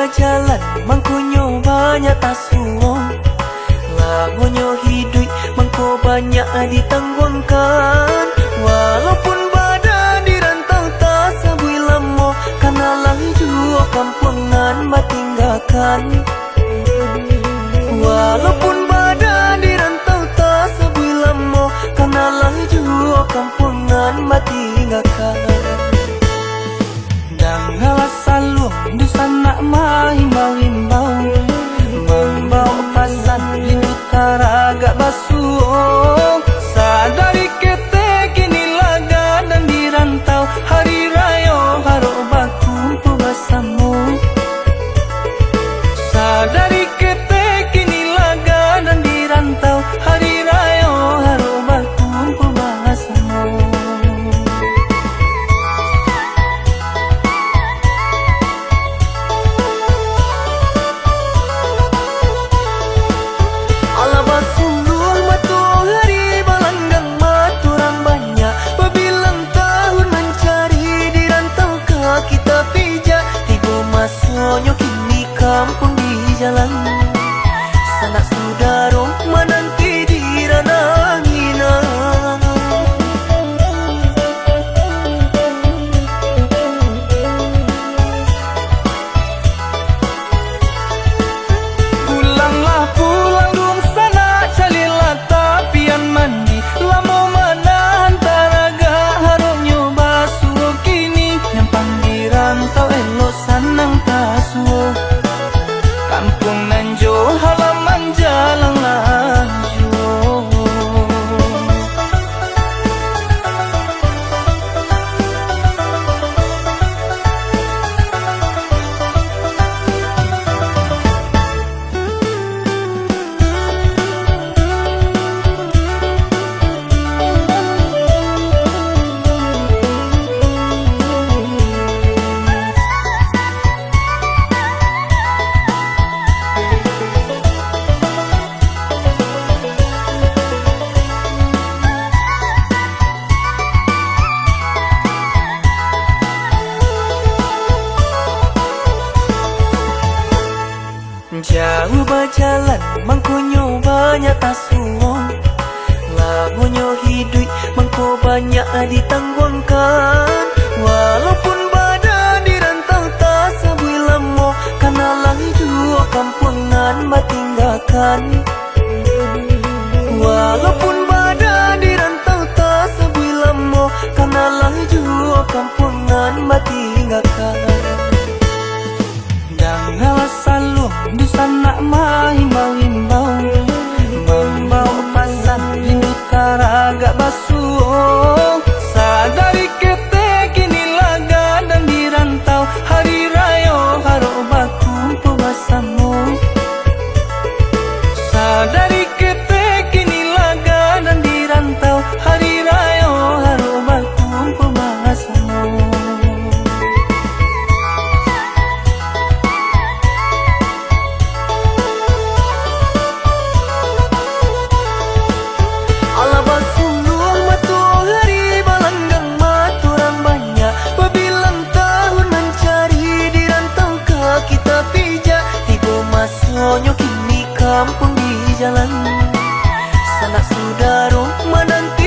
berjalan mangkonyo banyak tasuo, lamonyo hidup mangko banyak ditangguhkan. Walaupun badan dirantau tak sabui lamo, karena lagi jua kampungan batinggalkan. Walaupun badan dirantau tak sabui lamo, karena lagi jua kampungan batinggalkan. Dan halas salung di sana mahimbau-himbau, membau pasan lindu taraga basuh. Sadari kete kini laga dan dirantau, hari raya harok baku bersamamu. Sadari kete kini laga dan dirantau, hari raya harok baku bersamamu. Masonyo kini kampung di jalan, sanak saudara menanti di ranah ngina. Pulanglah pulang dong sana, carilah tapian mandi, lamo mana antaraga harapnya basuh kini, nyampang di rantau elok sanang tasuo. Kampung Nanjo halaman jalan lanjut. Jauh berjalan mangkonyo banyak tasuo, lamonyo hidup mangko banyak ditangguhkan. Walaupun badan dirantau tak sabui lamo, karena lagi jua kampungan batinggalkan. Walaupun badan dirantau tak sabui lamo, karena lagi jua kampungan batinggalkan. Dan halas salung di sana mahimbau-himbau, membau pasan lindu taraga basuh. Sadari kete kini laga dan dirantau, hari raya harok baku bersamamu. Sadari kete kini laga dan dirantau, hari raya harok baku bersamamu. Masonyo kini kampung di jalan, sanak saudara menanti